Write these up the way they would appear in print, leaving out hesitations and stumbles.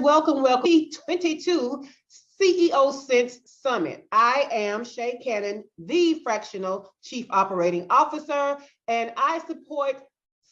welcome 22 CEO Sense Summit. I am Shay Cannon, the Fractional Chief Operating Officer, and I support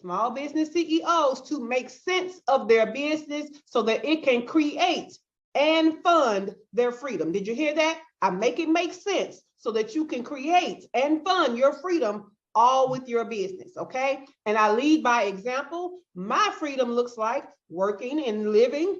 small business CEOs to make sense of their business so that it can create and fund their freedom. Did you hear that? I make it make sense so that you can create and fund your freedom all with your business, okay? And I lead by example. My freedom looks like working and living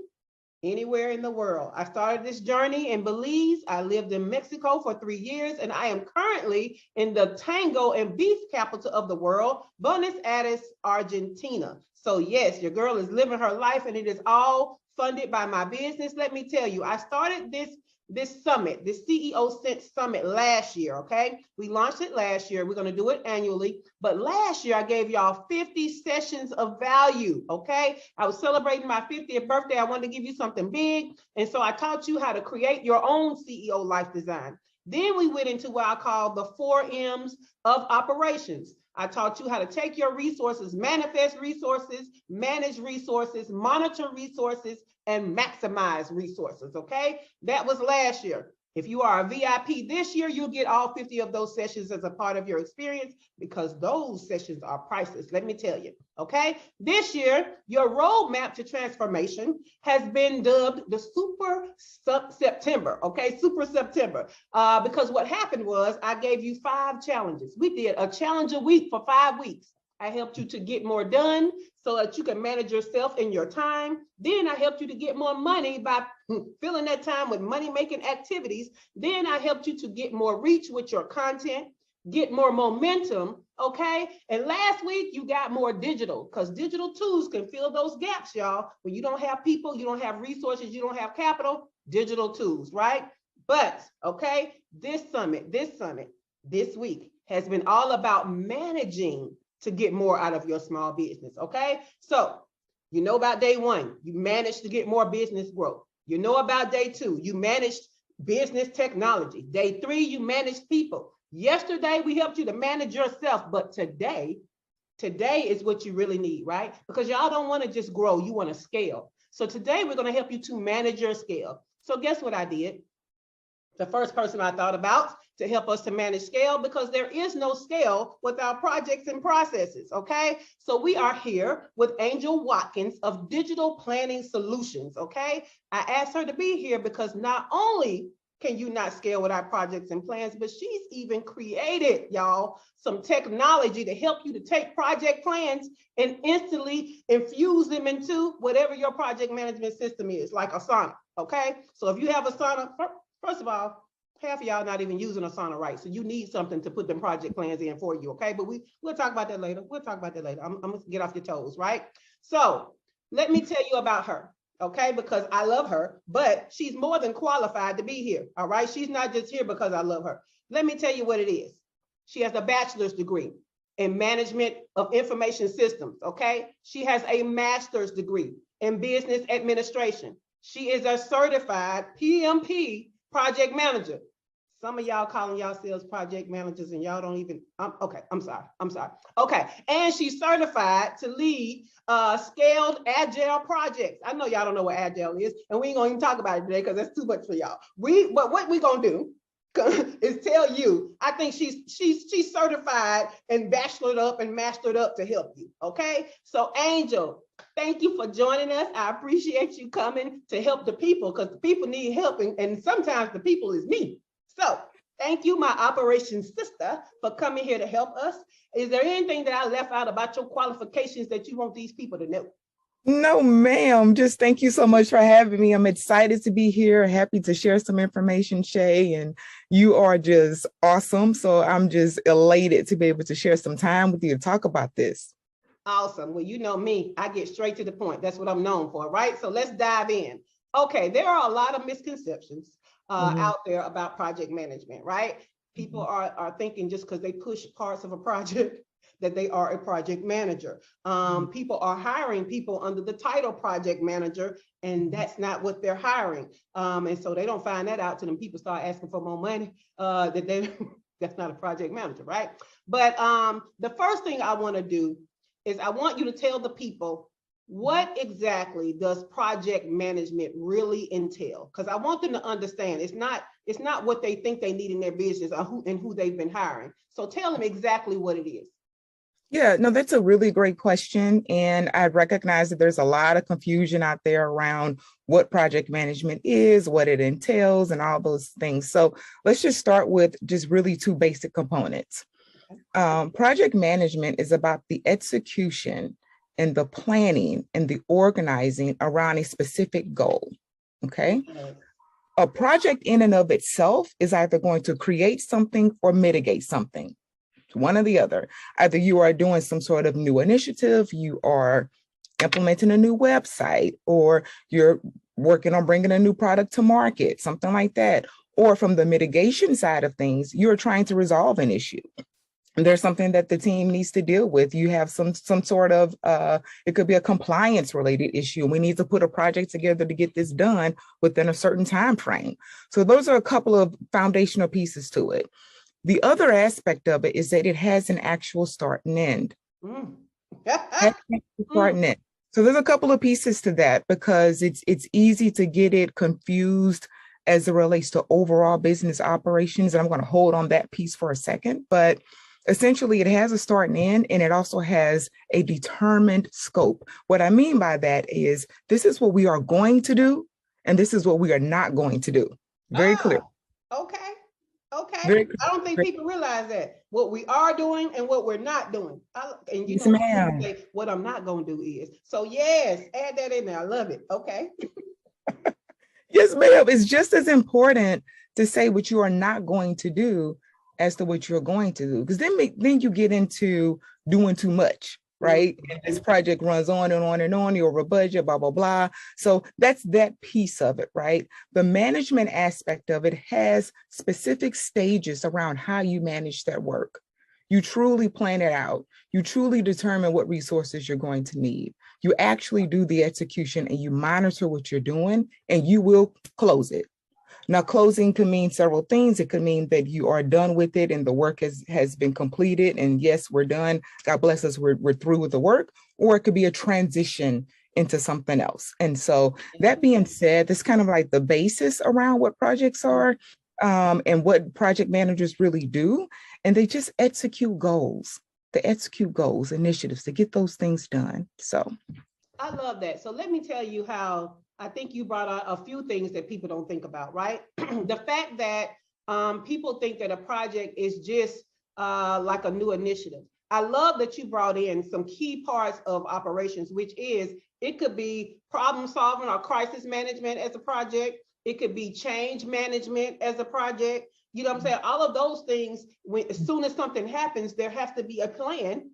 anywhere in the world. I started this journey in Belize. I lived in Mexico for 3 years, and I am currently in the tango and beef capital of the world, Buenos Aires, Argentina. So yes, your girl is living her life, and it is all funded by my business. Let me tell you, I started this summit, this CEO Sense Summit last year, okay? We launched it last year. We're going to do it annually. But last year, I gave y'all 50 sessions of value, okay? I was celebrating my 50th birthday. I wanted to give you something big. And so I taught you how to create your own CEO life design. Then we went into what I call the 4 M's of operations. I taught you how to take your resources, manifest resources, manage resources, monitor resources, and maximize resources, okay? That was last year. If you are a VIP this year, you'll get all 50 of those sessions as a part of your experience because those sessions are priceless, let me tell you, okay? This year, your roadmap to transformation has been dubbed the Super September, okay? Super September, because what happened was I gave you 5 challenges. We did a challenge a week for 5 weeks. I helped you to get more done so that you can manage yourself and your time. Then I helped you to get more money by filling that time with money-making activities. Then I helped you to get more reach with your content, get more momentum, okay? And last week, you got more digital because digital tools can fill those gaps, y'all. When you don't have people, you don't have resources, you don't have capital, digital tools, right? But, okay, this summit, this week has been all about managing to get more out of your small business, okay? So you know about day 1, you managed to get more business growth. You know about day 2, you managed business technology. Day 3, you managed people. Yesterday, we helped you to manage yourself, but today is what you really need, right? Because y'all don't wanna just grow, you wanna scale. So today, we're gonna help you to manage your scale. So guess what I did? The first person I thought about to help us to manage scale, because there is no scale without projects and processes, okay? So we are here with Angel Watkins of Digital Planning Solutions, okay? I asked her to be here because not only can you not scale without projects and plans, but she's even created, y'all, some technology to help you to take project plans and instantly infuse them into whatever your project management system is, like Asana, okay? So if you have Asana, first of all, half of y'all not even using Asana right. So you need something to put them project plans in for you, okay? But we'll talk about that later. I'm gonna get off your toes, right? So let me tell you about her, okay? Because I love her, but she's more than qualified to be here, all right? She's not just here because I love her. Let me tell you what it is. She has a bachelor's degree in management of information systems, okay? She has a master's degree in business administration. She is a certified PMP project manager. Some of y'all calling yourselves project managers and y'all don't even, okay, I'm sorry. Okay, and she's certified to lead scaled agile projects. I know y'all don't know what agile is, and we ain't gonna even talk about it today because that's too much for y'all. But what we gonna do is tell you, I think she's certified and bachelored up and mastered up to help you, okay? So Angel, thank you for joining us. I appreciate you coming to help the people because the people need help, and sometimes the people is me. So thank you, my operations sister, for coming here to help us. Is there anything that I left out about your qualifications that you want these people to know? No, ma'am. Just thank you so much for having me. I'm excited to be here, happy to share some information, Shay, and you are just awesome. So I'm just elated to be able to share some time with you to talk about this. Awesome. Well, you know me, I get straight to the point. That's what I'm known for, right? So let's dive in. Okay, there are a lot of misconceptions out there about project management, right? People are thinking just because they push parts of a project that they are a project manager. People are hiring people under the title project manager, and that's not what they're hiring. And so they don't find that out till them people start asking for more money, that's not a project manager, right? But the first thing I want to do is I want you to tell the people what exactly does project management really entail? Because I want them to understand it's not what they think they need in their business or who they've been hiring. So tell them exactly what it is. Yeah, no, that's a really great question. And I recognize that there's a lot of confusion out there around what project management is, what it entails, and all those things. So let's just start with just really two basic components. Project management is about the execution and the planning and the organizing around a specific goal. Okay. A project in and of itself is either going to create something or mitigate something. One or the other. Either you are doing some sort of new initiative, you are implementing a new website, or you're working on bringing a new product to market, something like that. Or from the mitigation side of things, you're trying to resolve an issue. And there's something that the team needs to deal with. You have some sort of, it could be a compliance related issue. We need to put a project together to get this done within a certain time frame. So those are a couple of foundational pieces to it. The other aspect of it is that it has an actual start and end. Start and end. So there's a couple of pieces to that because it's easy to get it confused as it relates to overall business operations. And I'm going to hold on that piece for a second, but essentially it has a start and end, and it also has a determined scope. What I mean by that is this is what we are going to do, and this is what we are not going to do. Very clear. Okay. Okay. I don't think people realize that what we are doing and what we're not doing. And you know, say what I'm not going to do is. So yes, add that in there. I love it. Okay. Yes, ma'am. It's just as important to say what you are not going to do as to what you're going to do, because then you get into doing too much. Right. And this project runs on and on and on, you're over budget, blah, blah, blah. So that's that piece of it. Right. The management aspect of it has specific stages around how you manage that work. You truly plan it out. You truly determine what resources you're going to need. You actually do the execution and you monitor what you're doing, and you will close it. Now, closing can mean several things. It could mean that you are done with it and the work has been completed. And yes, we're done. God bless us. We're through with the work. Or it could be a transition into something else. And so that being said, that's kind of like the basis around what projects are and what project managers really do. And they just execute goals. They execute goals, initiatives to get those things done. So I love that. So let me tell you how I think you brought out a few things that people don't think about, right? The fact that people think that a project is just like a new initiative. I love that you brought in some key parts of operations, which is it could be problem solving or crisis management as a project. It could be change management as a project. You know what I'm saying? All of those things, as soon as something happens, there has to be a plan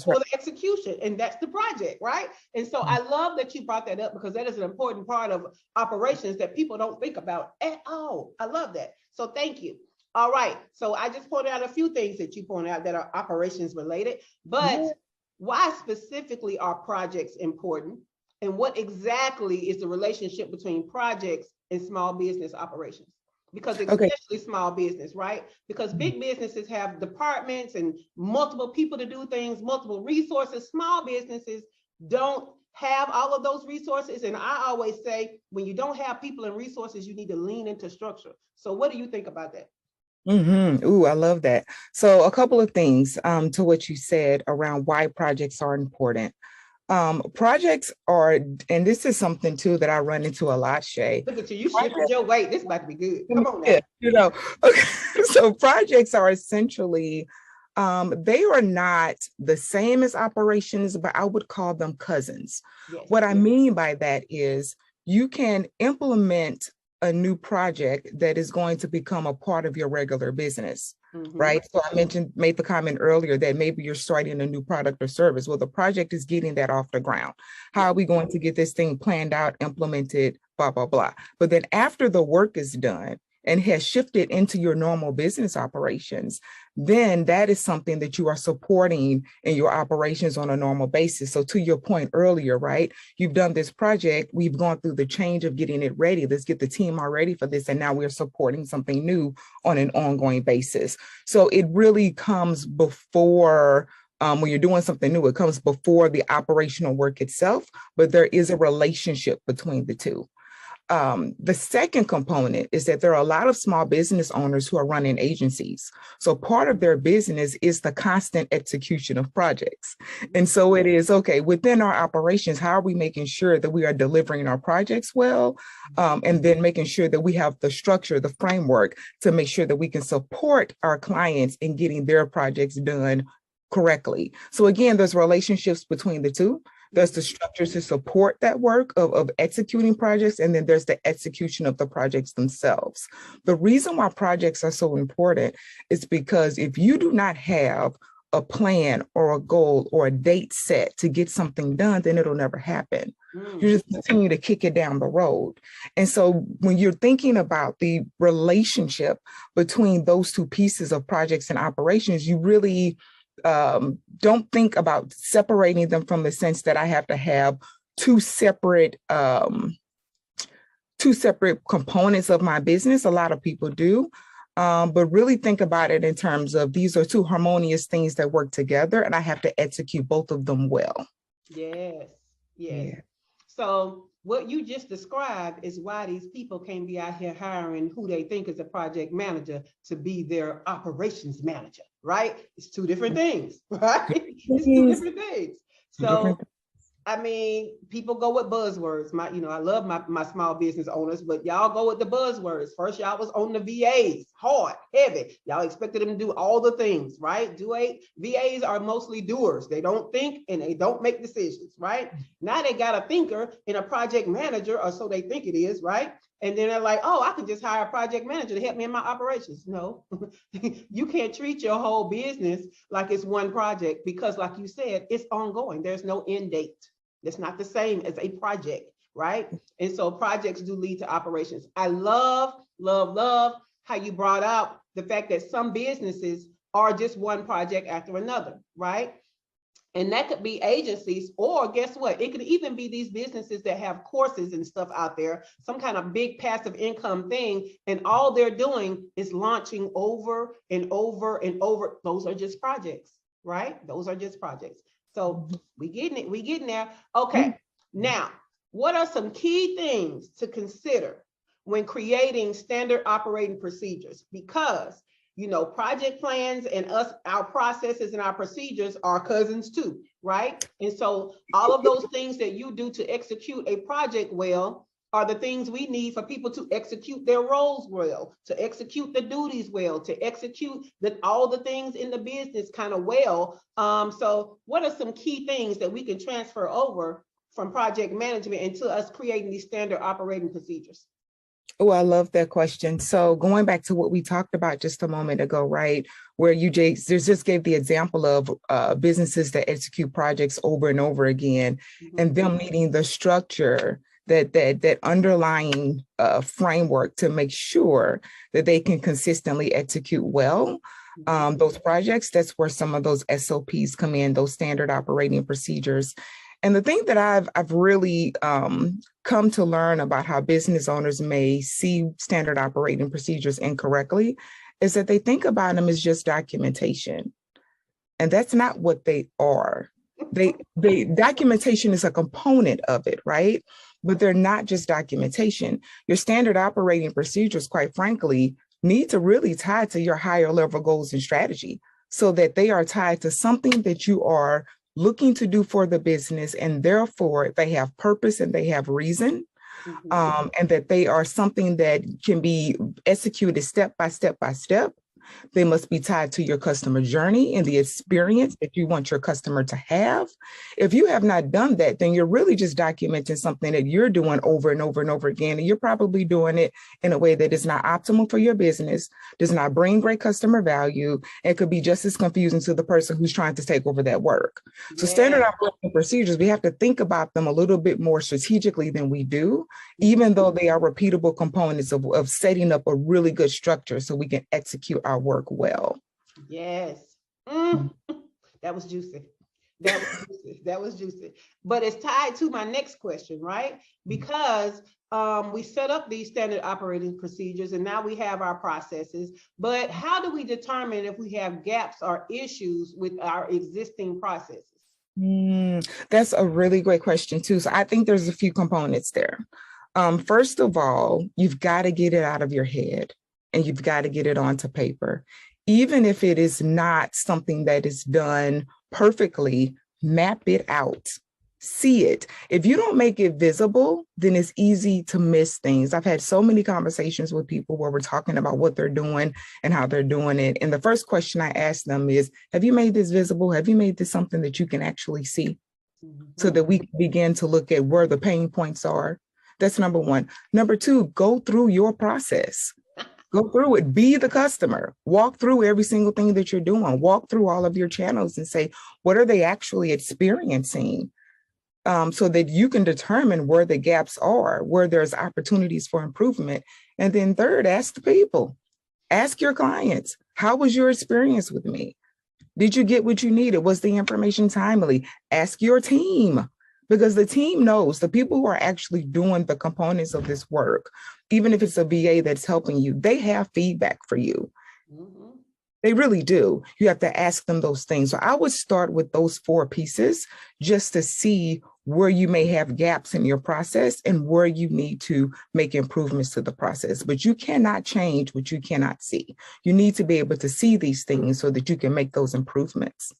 for the execution, and that's the project, right? And so I love that you brought that up because that is an important part of operations that people don't think about at all. I love that. So thank you. All right. So I just pointed out a few things that you pointed out that are operations related, but why specifically are projects important? And what exactly is the relationship between projects and small business operations? Because especially small business, right? Because big businesses have departments and multiple people to do things, multiple resources. Small businesses don't have all of those resources. And I always say, when you don't have people and resources, you need to lean into structure. So what do you think about that? Ooh, I love that. So a couple of things to what you said around why projects are important. Projects are, and this is something too that I run into a lot, Shay. Look at you, you shifted your weight. This is about to be good. Come on now. Yeah, okay. So projects are essentially, they are not the same as operations, but I would call them cousins. Yes. What I mean by that is you can implement a new project that is going to become a part of your regular business. Right. So I made the comment earlier that maybe you're starting a new product or service. Well, the project is getting that off the ground. How are we going to get this thing planned out, implemented, blah, blah, blah. But then after the work is done and has shifted into your normal business operations, then that is something that you are supporting in your operations on a normal basis. So to your point earlier, right, you've done this project, we've gone through the change of getting it ready. Let's get the team all ready for this. And now we're supporting something new on an ongoing basis. So it really comes before when you're doing something new, it comes before the operational work itself, but there is a relationship between the two. The second component is that there are a lot of small business owners who are running agencies. So part of their business is the constant execution of projects. And so it is, okay, within our operations, how are we making sure that we are delivering our projects well? And then making sure that we have the structure, the framework to make sure that we can support our clients in getting their projects done correctly. So again, there's relationships between the two. There's the structures to support that work of executing projects, and then there's the execution of the projects themselves. The reason why projects are so important is because if you do not have a plan or a goal or a date set to get something done, then it'll never happen. You just continue to kick it down the road. And so when you're thinking about the relationship between those two pieces of projects and operations, you really don't think about separating them from the sense that I have to have two separate components of my business. A lot of people do, but really think about it in terms of these are two harmonious things that work together, and I have to execute both of them well. Yes. Yeah. So what you just described is why these people can't be out here hiring who they think is a project manager to be their operations manager, right? It's two different things, right? It's two different things. So, I mean, people go with buzzwords. I love my small business owners, but y'all go with the buzzwords. First, y'all was on the VAs, hard, heavy. Y'all expected them to do all the things, right? VAs are mostly doers. They don't think and they don't make decisions, right? Now they got a thinker and a project manager, or so they think it is, right? And then they're like, oh, I can just hire a project manager to help me in my operations. No, you can't treat your whole business like it's one project because, like you said, it's ongoing. There's no end date. It's not the same as a project, right? And so projects do lead to operations. I love how you brought out the fact that some businesses are just one project after another, right? And that could be agencies, or guess what? It could even be these businesses that have courses and stuff out there, some kind of big passive income thing, and all they're doing is launching over and over and over. Those are just projects, right? Those are just projects. So we getting there. Okay, now, what are some key things to consider when creating standard operating procedures? Because project plans and our processes and our procedures are cousins too, right? And so all of those things that you do to execute a project well are the things we need for people to execute their roles well, to execute the duties well, to execute all the things in the business kind of well. So what are some key things that we can transfer over from project management into us creating these standard operating procedures? Oh, I love that question. So going back to what we talked about just a moment ago, right, where you just gave the example of businesses that execute projects over and over again, and them needing the structure, that underlying framework to make sure that they can consistently execute well those projects. That's where some of those SOPs come in, those standard operating procedures. And the thing that I've really come to learn about how business owners may see standard operating procedures incorrectly is that they think about them as just documentation. And that's not what they are. Documentation is a component of it, right? But they're not just documentation. Your standard operating procedures, quite frankly, need to really tie to your higher level goals and strategy so that they are tied to something that you are looking to do for the business, and therefore they have purpose and they have reason, and that they are something that can be executed step by step by step. They must be tied to your customer journey and the experience that you want your customer to have. If you have not done that, then you're really just documenting something that you're doing over and over and over again. And you're probably doing it in a way that is not optimal for your business, does not bring great customer value, and could be just as confusing to the person who's trying to take over that work. So standard operating procedures, we have to think about them a little bit more strategically than we do, even though they are repeatable components of setting up a really good structure so we can execute our work well. Yes. That was juicy. That was juicy. That was juicy. But it's tied to my next question, right? Because we set up these standard operating procedures and now we have our processes. But how do we determine if we have gaps or issues with our existing processes? That's a really great question too. So I think there's a few components there. First of all, you've got to get it out of your head and you've got to get it onto paper. Even if it is not something that is done perfectly, map it out, see it. If you don't make it visible, then it's easy to miss things. I've had so many conversations with people where we're talking about what they're doing and how they're doing it. And the first question I ask them is, have you made this visible? Have you made this something that you can actually see? So that we can begin to look at where the pain points are. That's number one. Number two, go through your process. Go through it, be the customer, walk through every single thing that you're doing, walk through all of your channels and say, what are they actually experiencing? So that you can determine where the gaps are, where there's opportunities for improvement. And then third, ask the people, ask your clients, how was your experience with me? Did you get what you needed? Was the information timely? Ask your team, because the team knows, the people who are actually doing the components of this work, even if it's a VA that's helping you, they have feedback for you. Mm-hmm. They really do. You have to ask them those things. So I would start with those 4 pieces just to see where you may have gaps in your process and where you need to make improvements to the process. But you cannot change what you cannot see. You need to be able to see these things so that you can make those improvements.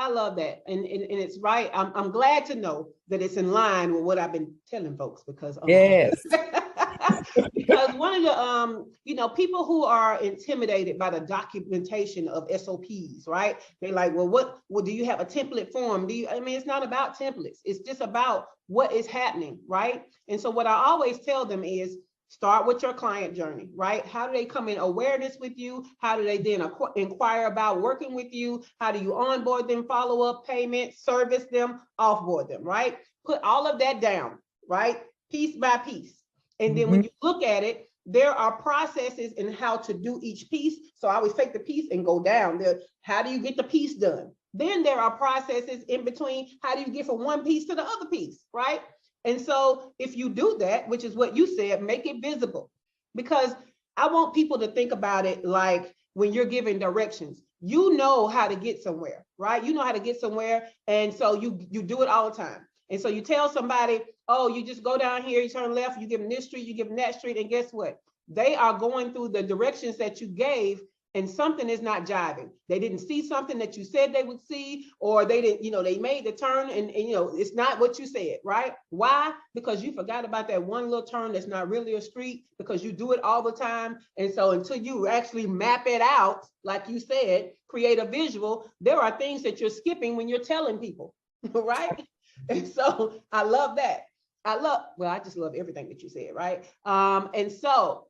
I love that. And it's right. I'm glad to know that it's in line with what I've been telling folks, because yes. Because one of the people who are intimidated by the documentation of SOPs, right? They're like, well, do you have a template form? It's not about templates. It's just about what is happening, right? And so what I always tell them is, start with your client journey, right? How do they come in awareness with you? How do they then inquire about working with you? How do you onboard them, follow up, payment, service them, offboard them, right? Put all of that down, right? Piece by piece. And then when you look at it, there are processes in how to do each piece. So I always take the piece and go down there. How do you get the piece done? Then there are processes in between. How do you get from one piece to the other piece, right? And so if you do that, which is what you said, make it visible, because I want people to think about it like when you're giving directions, you know how to get somewhere, right? You know how to get somewhere. And so you do it all the time. And so you tell somebody, oh, you just go down here, you turn left, you give them this street, you give them that street. And guess what? They are going through the directions that you gave, and something is not jiving. They didn't see something that you said they would see, or they didn't, they made the turn and it's not what you said, right? Why? Because you forgot about that one little turn that's not really a street, because you do it all the time. And so until you actually map it out, like you said, create a visual, there are things that you're skipping when you're telling people, right? And so I love that. I just love everything that you said, right? And so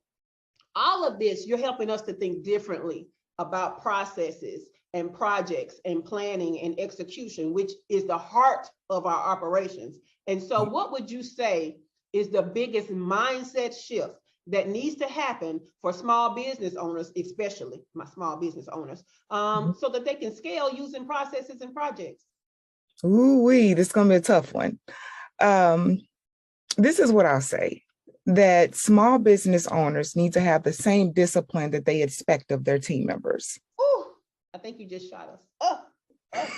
all of this, you're helping us to think differently about processes and projects and planning and execution, which is the heart of our operations. And so what would you say is the biggest mindset shift that needs to happen for small business owners, especially my small business owners, so that they can scale using processes and projects? Ooh-wee, this is going to be a tough one. This is what I'll say, that small business owners need to have the same discipline that they expect of their team members. Ooh, I think you just shot us.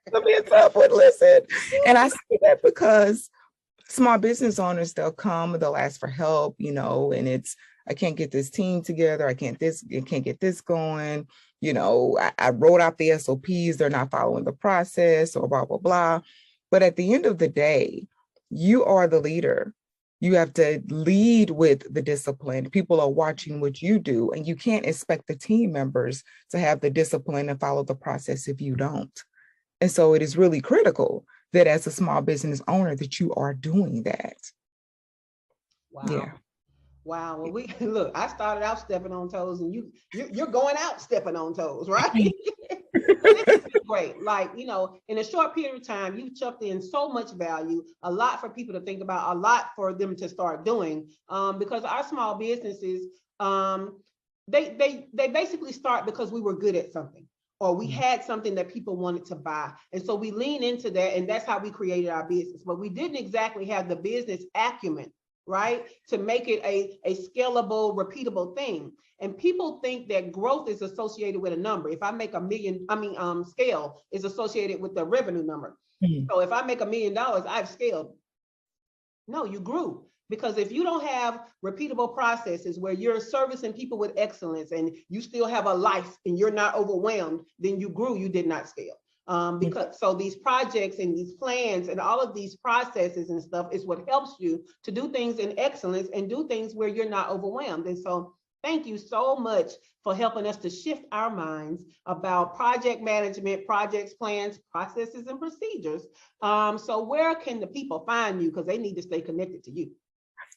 It'll be a tough one, listen. And I say that because small business owners, they'll come, they'll ask for help, and it's, I can't get this team together. I can't get this going. I wrote out the SOPs. They're not following the process, or blah, blah, blah. But at the end of the day, you are the leader. You have to lead with the discipline. People are watching what you do, and you can't expect the team members to have the discipline and follow the process if you don't. And so it is really critical that as a small business owner that you are doing that. Wow. Yeah. Wow. Well, look, I started out stepping on toes, and you're going out stepping on toes, right? This is great. Like, in a short period of time, you chucked in so much value, a lot for people to think about, a lot for them to start doing, because our small businesses, they basically start because we were good at something. or we had something that people wanted to buy. And so we lean into that, and that's how we created our business. But we didn't exactly have the business acumen, right, to make it a scalable, repeatable thing. And people think that growth is associated with a number. If I make a million, scale is associated with the revenue number. Mhm. So if I make $1 million, I've scaled. No, you grew. Because if you don't have repeatable processes where you're servicing people with excellence and you still have a life and you're not overwhelmed, then you grew, you did not scale. Because so these projects and these plans and all of these processes and stuff is what helps you to do things in excellence and do things where you're not overwhelmed. And so thank you so much for helping us to shift our minds about project management, projects, plans, processes, and procedures. So where can the people find you? Because they need to stay connected to you.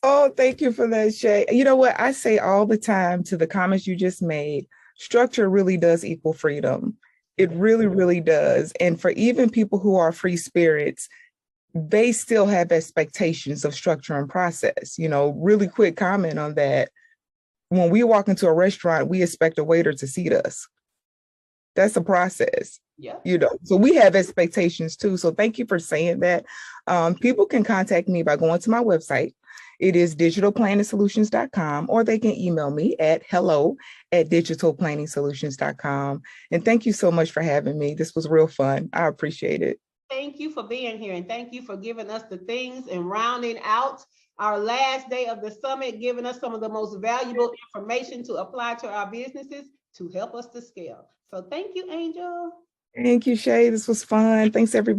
Oh, thank you for that, Shay. You know what? I say all the time to the comments you just made, structure really does equal freedom. It really, really does. And for even people who are free spirits, they still have expectations of structure and process. You know, really quick comment on that. When we walk into a restaurant, we expect a waiter to seat us. That's a process. Yeah. You know, so we have expectations too. So thank you for saying that. People can contact me by going to my website. It is digitalplanningsolutions.com, or they can email me at hello@digitalplanningsolutions.com. And thank you so much for having me. This was real fun. I appreciate it. Thank you for being here, and thank you for giving us the things and rounding out our last day of the summit, giving us some of the most valuable information to apply to our businesses to help us to scale. So thank you, Angel. Thank you, Shay. This was fun. Thanks, everybody.